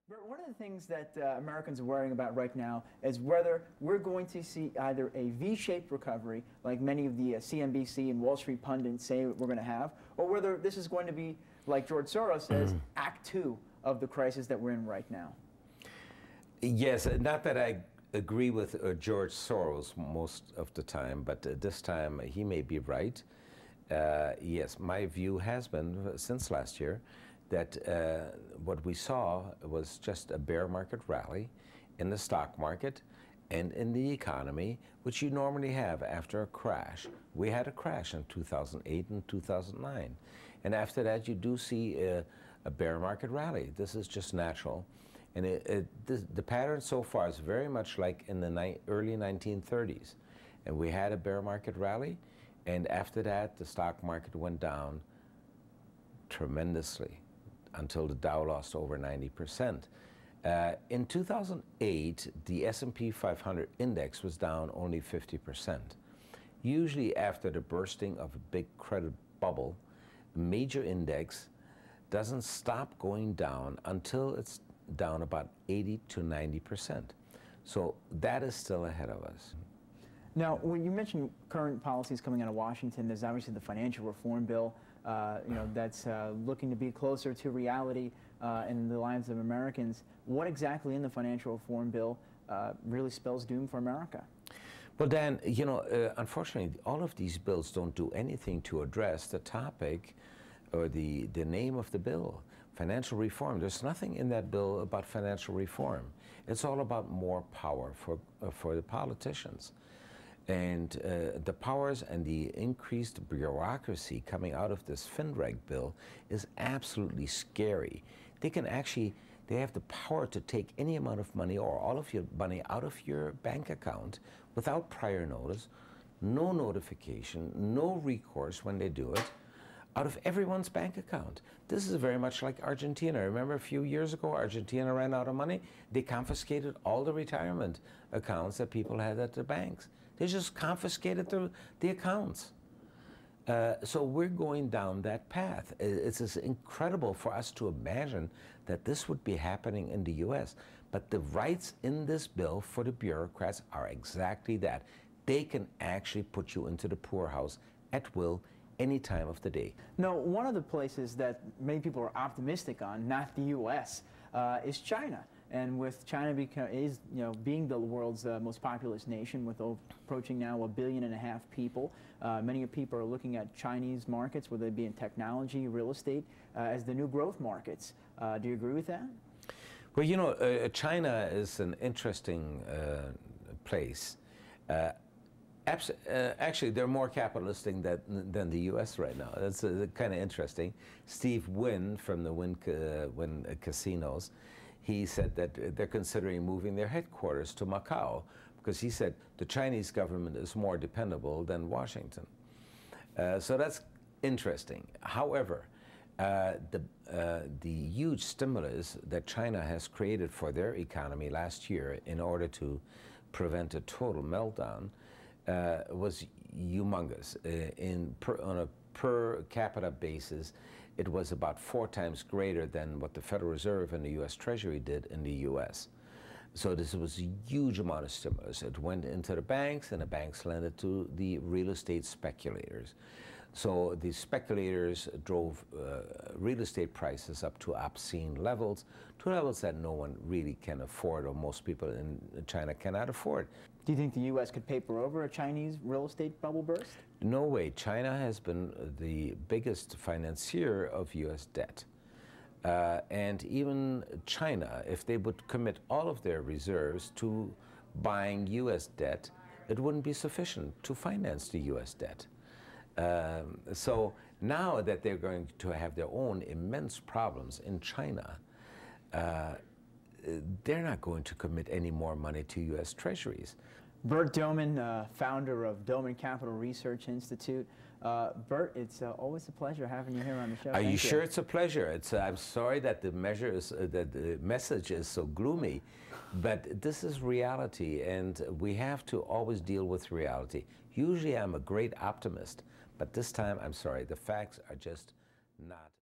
Bert, one of the things that Americans are worrying about right now is whether we're going to see either a V-shaped recovery, like many of the CNBC and Wall Street pundits say we're going to have, or whether this is going to be, like George Soros says, Act Two of the crisis that we're in right now. Yes, not that I agree with George Soros most of the time, but this time he may be right. Yes, my view has been since last year that what we saw was just a bear market rally in the stock market and in the economy, which you normally have after a crash. We had a crash in 2008 and 2009. And after that, you do see a bear market rally. This is just natural. And the pattern so far is very much like in the early 1930s. And we had a bear market rally, and after that, the stock market went down tremendously until the Dow lost over 90%. In 2008, the S&P 500 index was down only 50%. Usually after the bursting of a big credit bubble, a major index doesn't stop going down until it's down about 80 to 90%. So that is still ahead of us. Now, when you mentioned current policies coming out of Washington, there's obviously the financial reform bill, that's looking to be closer to reality in the lives of Americans. What exactly in the financial reform bill really spells doom for America? Well, Dan, unfortunately, all of these bills don't do anything to address the topic or the name of the bill, financial reform. There's nothing in that bill about financial reform. It's all about more power for the politicians. And the powers and the increased bureaucracy coming out of this FinReg bill is absolutely scary. They have the power to take any amount of money or all of your money out of your bank account without prior notice, no notification, no recourse when they do it, out of everyone's bank account. This is very much like Argentina. Remember a few years ago, Argentina ran out of money. They confiscated all the retirement accounts that people had at the banks. They just confiscated the accounts. So we're going down that path. It's incredible for us to imagine that this would be happening in the US. But the rights in this bill for the bureaucrats are exactly that. They can actually put you into the poorhouse at will any time of the day. Now, one of the places that many people are optimistic on, not the U.S., is China. And with China being the world's most populous nation, with approaching now 1.5 billion people, many people are looking at Chinese markets, whether they be in technology, real estate, as the new growth markets. Do you agree with that? Well, China is an interesting place. Actually, they're more capitalistic than the U.S. right now. That's kind of interesting. Steve Wynn from the Wynn Casinos, he said that they're considering moving their headquarters to Macau because he said the Chinese government is more dependable than Washington. So that's interesting. However, the huge stimulus that China has created for their economy last year in order to prevent a total meltdown was humongous. On a per capita basis, it was about 4 times greater than what the Federal Reserve and the U.S. Treasury did in the U.S. So this was a huge amount of stimulus. It went into the banks, and the banks lent it to the real estate speculators. So the speculators drove real estate prices up to obscene levels, to levels that no one really can afford, or most people in China cannot afford. Do you think the U.S. could paper over a Chinese real estate bubble burst? No way. China has been the biggest financier of U.S. debt. And even China, if they would commit all of their reserves to buying U.S. debt, it wouldn't be sufficient to finance the U.S. debt. So now that they're going to have their own immense problems in China, they're not going to commit any more money to U.S. treasuries. Bert Doman, founder of Doman Capital Research Institute. Bert, it's always a pleasure having you here on the show. Are you sure it's a pleasure? I'm sorry that the message is so gloomy, but this is reality, and we have to always deal with reality. Usually I'm a great optimist, but this time, I'm sorry, the facts are just not.